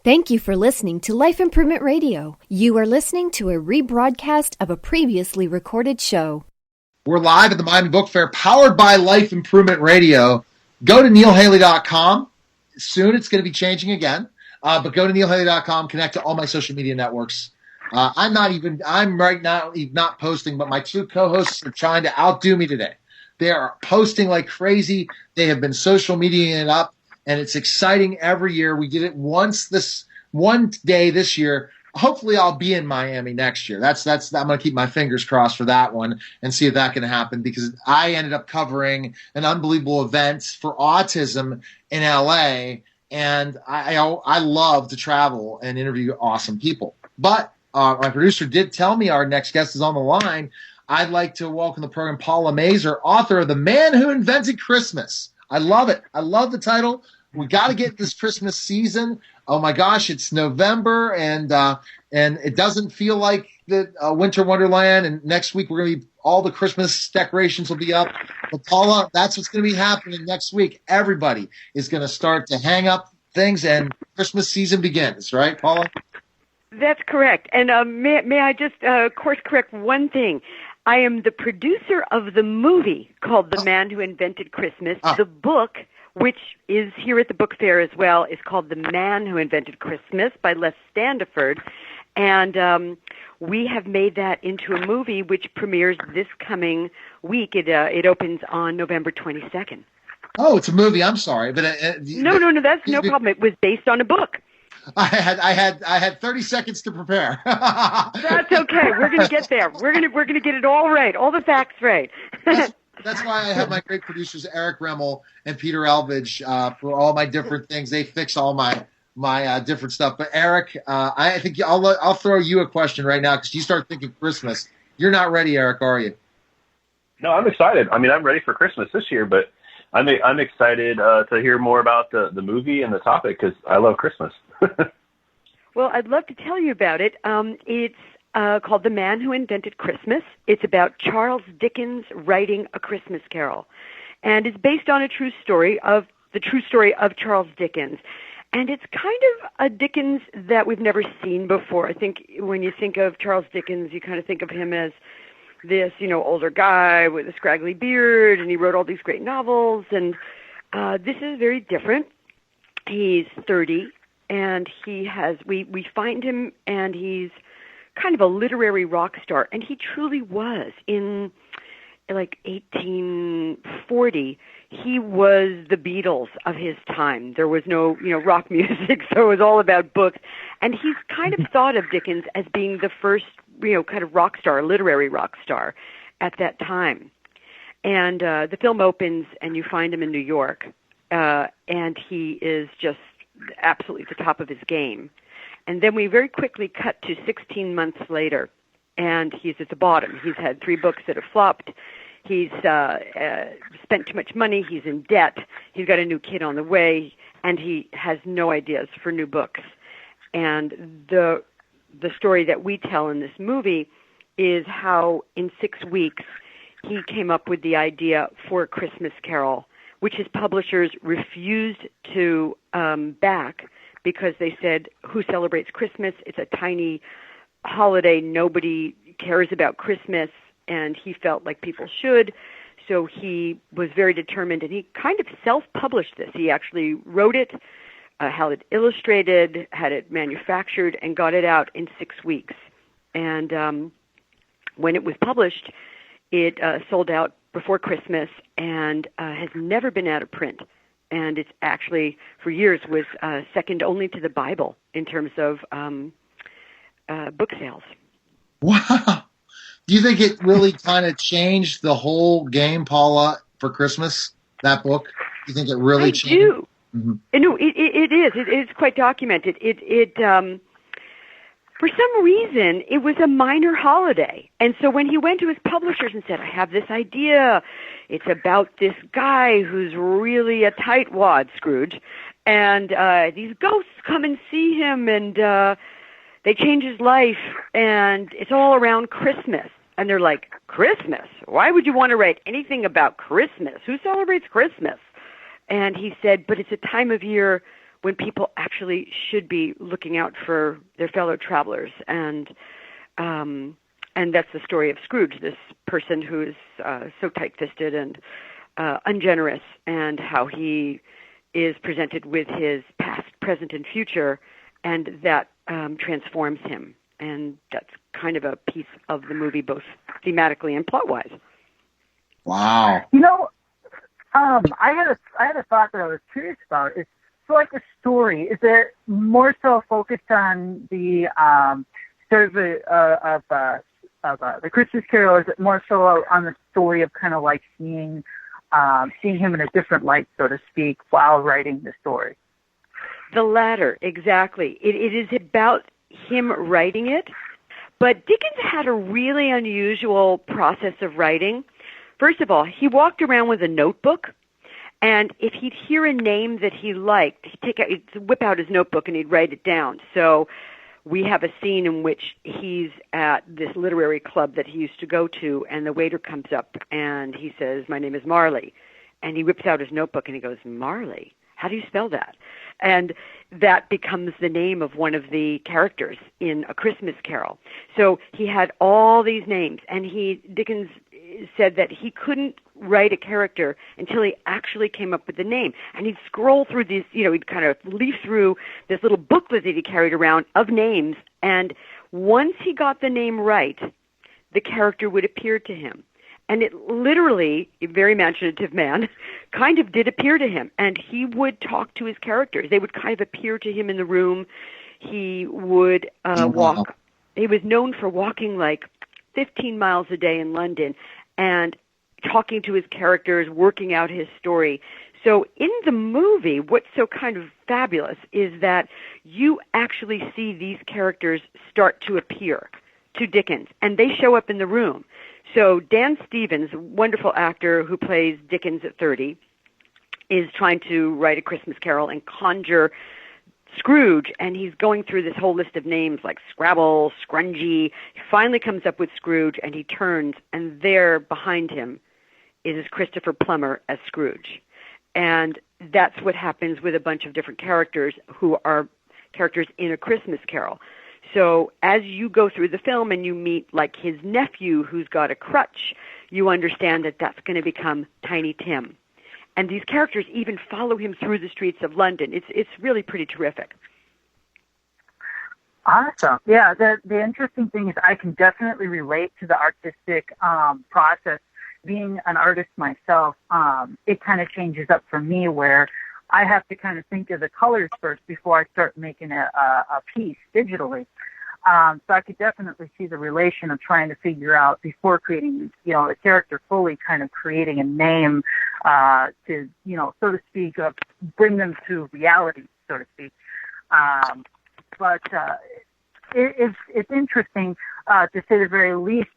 Thank you for listening to Life Improvement Radio. You are listening to a rebroadcast of a previously recorded show. We're live at the Miami Book Fair, powered by Life Improvement Radio. Go to neilhaley.com. Soon it's going to be changing again. But go to neilhaley.com, connect to all my social media networks. I'm right now not posting, but my two co-hosts are trying to outdo me today. They are posting like crazy. They have been social mediaing it up, and it's exciting every year. We did it once one day this year. Hopefully I'll be in Miami next year. I'm going to keep my fingers crossed for that one and see if that can happen, because I ended up covering an unbelievable event for autism in LA, and I love to travel and interview awesome people. But my producer did tell me our next guest is on the line. I'd like to welcome to the program Paula Mazur, author of The Man Who Invented Christmas. I love it. I love the title. We got to get this Christmas season. Oh my gosh, it's November, and it doesn't feel like the winter wonderland. And next week we're going to be all the Christmas decorations will be up. But Paula, that's what's going to be happening next week. Everybody is going to start to hang up things, and Christmas season begins. Right, Paula? That's correct. And may I just course correct one thing? I am the producer of the movie called The Man Who Invented Christmas. The book, which is here at the book fair as well, is called The Man Who Invented Christmas by Les Standiford. And we have made that into a movie which premieres this coming week. It opens on November 22nd. Oh, it's a movie. I'm sorry. But No, that's no problem. It was based on a book. I had 30 seconds to prepare. That's okay. We're going to get there. We're going to get it all right, all the facts right. That's why I have my great producers Eric Remmel and Peter Elvidge for all my different things. They fix all my different stuff. But Eric, I think I'll throw you a question right now, because you start thinking Christmas. You're not ready, Eric, are you? No, I'm excited. I mean, I'm ready for Christmas this year, but I'm excited to hear more about the movie and the topic, because I love Christmas. Well, I'd love to tell you about it. It's called The Man Who Invented Christmas. It's about Charles Dickens writing A Christmas Carol. And it's based on the true story of Charles Dickens. And it's kind of a Dickens that we've never seen before. I think when you think of Charles Dickens, you kind of think of him as this, older guy with a scraggly beard, and he wrote all these great novels. And this is very different. He's 30, and we find him, and he's kind of a literary rock star, and he truly was. In like 1840, he was the Beatles of his time. There was no, rock music, so it was all about books. And he's kind of thought of Dickens as being the first, kind of rock star, literary rock star at that time. And the film opens, and you find him in New York, and he is just absolutely at the top of his game. And then we very quickly cut to 16 months later, and he's at the bottom. He's had 3 books that have flopped. He's spent too much money. He's in debt. He's got a new kid on the way, and he has no ideas for new books. And the story that we tell in this movie is how in 6 weeks he came up with the idea for A Christmas Carol, which his publishers refused to back, because they said, who celebrates Christmas? It's a tiny holiday. Nobody cares about Christmas, and he felt like people should. So he was very determined, and he kind of self-published this. He actually wrote it, had it illustrated, had it manufactured, and got it out in 6 weeks. And when it was published, it sold out before Christmas and has never been out of print. And it's actually, for years, was second only to the Bible in terms of book sales. Wow. Do you think it really kind of changed the whole game, Paula, for Christmas, that book? Do you think it really changed? I do. Mm-hmm. No, it is. It's quite documented. For some reason, it was a minor holiday. And so when he went to his publishers and said, I have this idea, it's about this guy who's really a tightwad, Scrooge, and these ghosts come and see him, and they change his life, and it's all around Christmas. And they're like, Christmas? Why would you want to write anything about Christmas? Who celebrates Christmas? And he said, but it's a time of year when people actually should be looking out for their fellow travelers. And that's the story of Scrooge, this person who is so tight-fisted and ungenerous, and how he is presented with his past, present, and future, and that transforms him. And that's kind of a piece of the movie, both thematically and plot-wise. Wow. I had a thought that I was curious about. It's like a story. Is it more so focused on the sort of the Christmas Carol? Or is it more so on the story of kind of like seeing him in a different light, so to speak, while writing the story? The latter, exactly. It is about him writing it, but Dickens had a really unusual process of writing. First of all, he walked around with a notebook, and if he'd hear a name that he liked, he'd whip out his notebook and he'd write it down. So we have a scene in which he's at this literary club that he used to go to, and the waiter comes up and he says, "My name is Marley." And he whips out his notebook and he goes, "Marley? How do you spell that?" And that becomes the name of one of the characters in A Christmas Carol. So he had all these names, and Dickens said that he couldn't write a character until he actually came up with the name. And he'd scroll through these, he'd kind of leaf through this little booklet that he carried around of names, and once he got the name right, the character would appear to him. And it literally, a very imaginative man, kind of did appear to him. And he would talk to his characters. They would kind of appear to him in the room. He would walk. He was known for walking like 15 miles a day in London and talking to his characters, working out his story. So in the movie, what's so kind of fabulous is that you actually see these characters start to appear to Dickens, and they show up in the room. So Dan Stevens, wonderful actor who plays Dickens at 30, is trying to write A Christmas Carol and conjure Scrooge, and he's going through this whole list of names like Scrabble, Scrungy. He finally comes up with Scrooge, and he turns, and there behind him is Christopher Plummer as Scrooge. And that's what happens with a bunch of different characters who are characters in A Christmas Carol. So as you go through the film and you meet like his nephew who's got a crutch, you understand that that's going to become Tiny Tim. And these characters even follow him through the streets of London. It's really pretty terrific. Awesome. Yeah, the interesting thing is I can definitely relate to the artistic process. Being an artist myself, it kind of changes up for me where I have to kind of think of the colors first before I start making a piece digitally. So I could definitely see the relation of trying to figure out before creating, a character fully, kind of creating a name to, so to speak, bring them to reality, so to speak. But it's interesting to say the very least,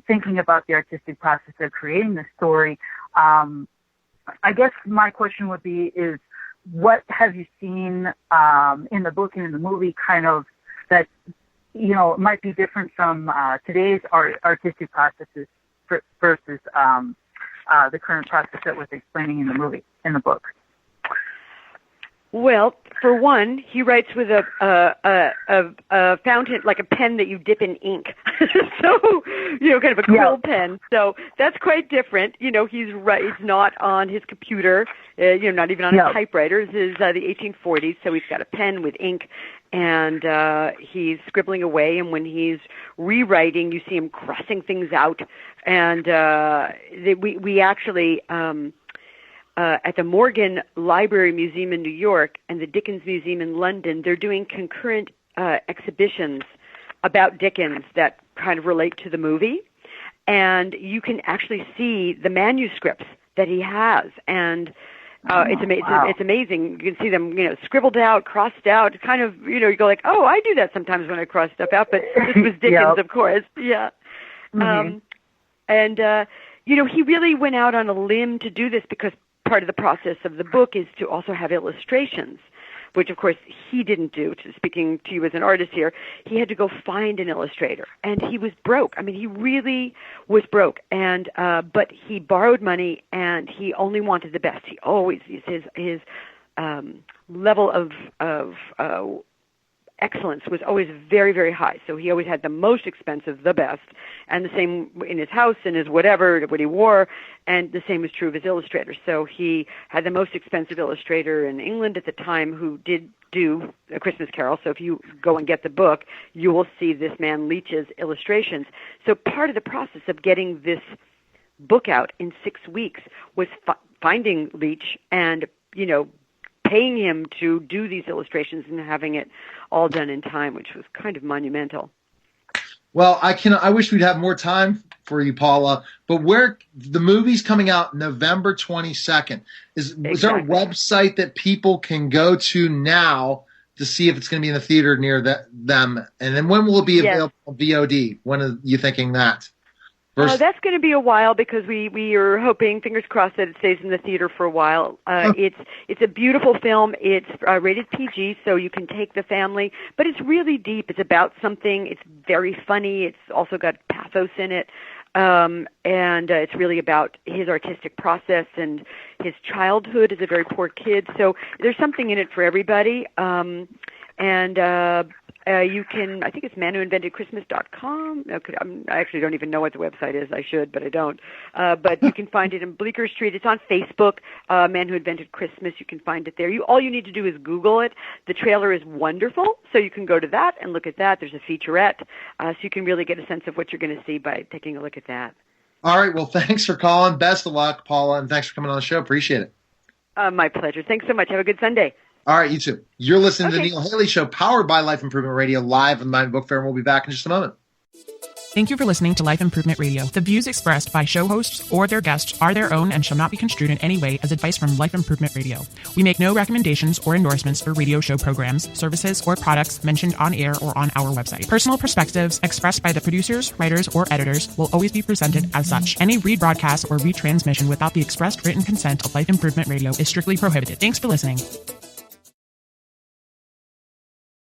thinking about the artistic process of creating the story. I guess my question would be is what have you seen in the book and in the movie kind of that, might be different from today's artistic processes versus the current process that was explaining in the book? Well, for one, he writes with a fountain, like a pen that you dip in ink. So, kind of a quill pen. So that's quite different. He's not on his computer, not even on a typewriter. This is the 1840s, so he's got a pen with ink, and he's scribbling away. And when he's rewriting, you see him crossing things out. And we actually... at the Morgan Library Museum in New York and the Dickens Museum in London, they're doing concurrent exhibitions about Dickens that kind of relate to the movie. And you can actually see the manuscripts that he has. And it's amazing. You can see them, scribbled out, crossed out, kind of, you go like, oh, I do that sometimes when I cross stuff out. But this was Dickens, of course. Yeah. Mm-hmm. He really went out on a limb to do this because part of the process of the book is to also have illustrations, which, of course, he didn't do. Speaking to you as an artist here, he had to go find an illustrator, and he was broke. I mean, he really was broke, and but he borrowed money, and he only wanted the best. He always his level of excellence was always very, very high. So he always had the most expensive, the best, and the same in his house and his whatever, what he wore, and the same was true of his illustrators. So he had the most expensive illustrator in England at the time who did do A Christmas Carol. So if you go and get the book, you will see this man Leach's illustrations. So part of the process of getting this book out in 6 weeks was finding Leach and, paying him to do these illustrations and having it all done in time, which was kind of monumental. Well, I wish we'd have more time for you, Paula, but where the movie's coming out November 22nd. Is there a website that people can go to now to see if it's going to be in the theater near them? And then when will it be available on VOD? When are you thinking that? That's going to be a while because we are hoping, fingers crossed, that it stays in the theater for a while. It's a beautiful film. It's rated PG, so you can take the family. But it's really deep. It's about something. It's very funny. It's also got pathos in it. And it's really about his artistic process and his childhood as a very poor kid. So there's something in it for everybody. You can, I think it's manwhoinventedchristmas.com. I actually don't even know what the website is. I should, but I don't. But you can find it in Bleecker Street. It's on Facebook, Man Who Invented Christmas. You can find it there. All you need to do is Google it. The trailer is wonderful, so you can go to that and look at that. There's a featurette, so you can really get a sense of what you're going to see by taking a look at that. All right. Well, thanks for calling. Best of luck, Paula, and thanks for coming on the show. Appreciate it. My pleasure. Thanks so much. Have a good Sunday. All right, you too. You're listening to the Neil Haley Show, powered by Life Improvement Radio, live on the Mind Book Fair, and we'll be back in just a moment. Thank you for listening to Life Improvement Radio. The views expressed by show hosts or their guests are their own and shall not be construed in any way as advice from Life Improvement Radio. We make no recommendations or endorsements for radio show programs, services, or products mentioned on air or on our website. Personal perspectives expressed by the producers, writers, or editors will always be presented as such. Any rebroadcast or retransmission without the expressed written consent of Life Improvement Radio is strictly prohibited. Thanks for listening.